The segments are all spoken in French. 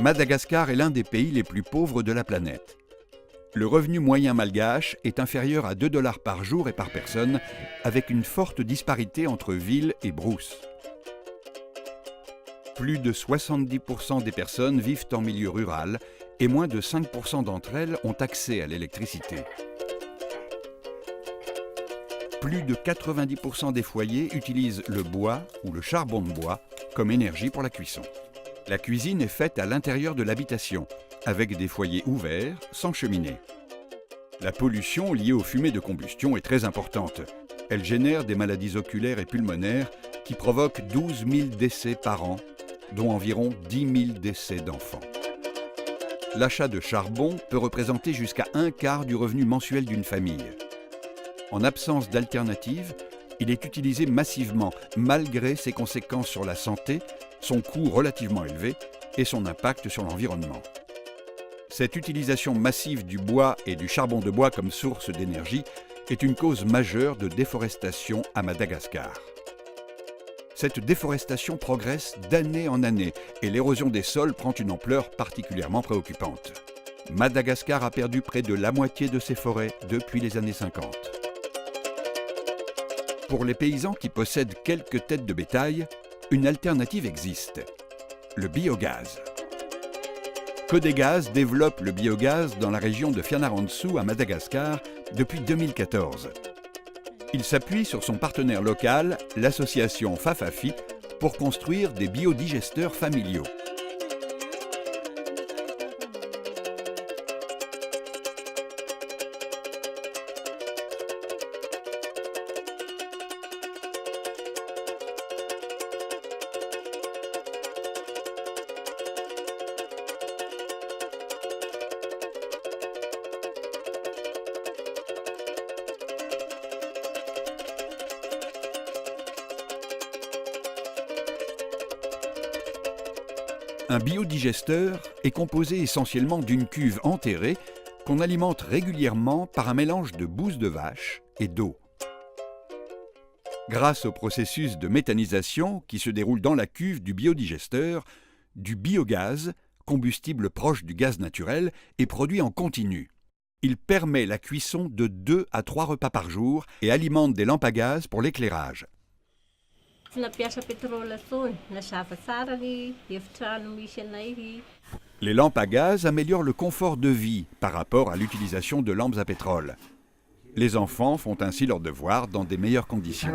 Madagascar est l'un des pays les plus pauvres de la planète. Le revenu moyen malgache est inférieur à 2 $ par jour et par personne, avec une forte disparité entre ville et brousse. Plus de 70% des personnes vivent en milieu rural et moins de 5% d'entre elles ont accès à l'électricité. Plus de 90% des foyers utilisent le bois ou le charbon de bois comme énergie pour la cuisson. La cuisine est faite à l'intérieur de l'habitation, avec des foyers ouverts, sans cheminée. La pollution liée aux fumées de combustion est très importante. Elle génère des maladies oculaires et pulmonaires qui provoquent 12 000 décès par an, dont environ 10 000 décès d'enfants. L'achat de charbon peut représenter jusqu'à un quart du revenu mensuel d'une famille. En absence d'alternative, il est utilisé massivement, malgré ses conséquences sur la santé, son coût relativement élevé et son impact sur l'environnement. Cette utilisation massive du bois et du charbon de bois comme source d'énergie est une cause majeure de déforestation à Madagascar. Cette déforestation progresse d'année en année et l'érosion des sols prend une ampleur particulièrement préoccupante. Madagascar a perdu près de la moitié de ses forêts depuis les années 50. Pour les paysans qui possèdent quelques têtes de bétail, une alternative existe, le biogaz. Codegaz développe le biogaz dans la région de Fianarantsoa à Madagascar depuis 2014. Il s'appuie sur son partenaire local, l'association Fafafi, pour construire des biodigesteurs familiaux. Un biodigesteur est composé essentiellement d'une cuve enterrée qu'on alimente régulièrement par un mélange de bouse de vache et d'eau. Grâce au processus de méthanisation qui se déroule dans la cuve du biodigesteur, du biogaz, combustible proche du gaz naturel, est produit en continu. Il permet la cuisson de 2 à 3 repas par jour et alimente des lampes à gaz pour l'éclairage. Les lampes à gaz améliorent le confort de vie par rapport à l'utilisation de lampes à pétrole. Les enfants font ainsi leur devoir dans des meilleures conditions.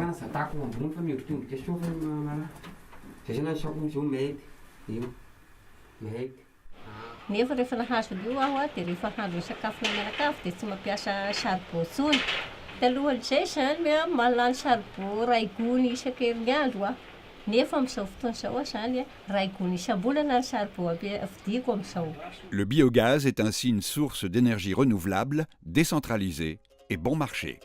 Le biogaz est ainsi une source d'énergie renouvelable, décentralisée et bon marché.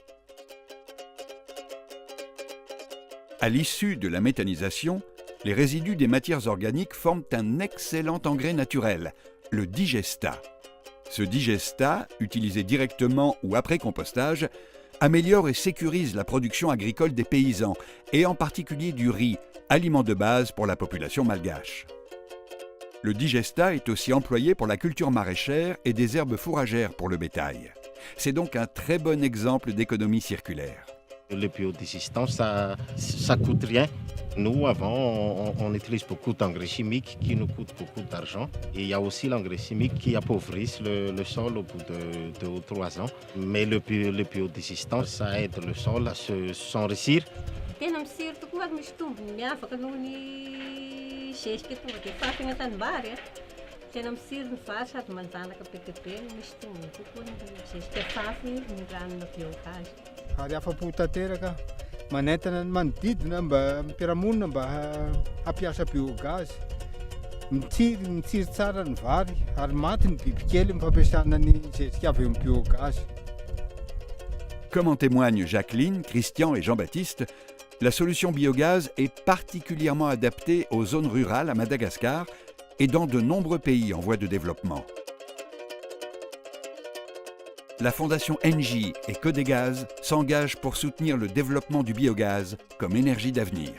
À l'issue de la méthanisation, les résidus des matières organiques forment un excellent engrais naturel, le digestat. Ce digestat, utilisé directement ou après compostage, améliore et sécurise la production agricole des paysans, et en particulier du riz, aliment de base pour la population malgache. Le digestat est aussi employé pour la culture maraîchère et des herbes fourragères pour le bétail. C'est donc un très bon exemple d'économie circulaire. Le biodigestant, ça coûte rien. Nous, avant, on utilise beaucoup d'engrais chimiques qui nous coûtent beaucoup d'argent. Et il y a aussi l'engrais chimique qui appauvrisse le sol au bout de 2 ou 3 ans. Mais le biodigestant, ça aide le sol à s'enrichir. Ary afa-po tanteraka manentana ny manodidina mba ampiarahamonina mba hampiasa biogaz. Mitsiry tsara ny vary ary maty ny bibikely fampiasana ny zezika avy amin'ny biogaz. Comme en témoignent Jacqueline, Christian et Jean-Baptiste, la solution biogaz est particulièrement adaptée aux zones rurales à Madagascar et dans de nombreux pays en voie de développement. La fondation Engie et Codegaz s'engagent pour soutenir le développement du biogaz comme énergie d'avenir.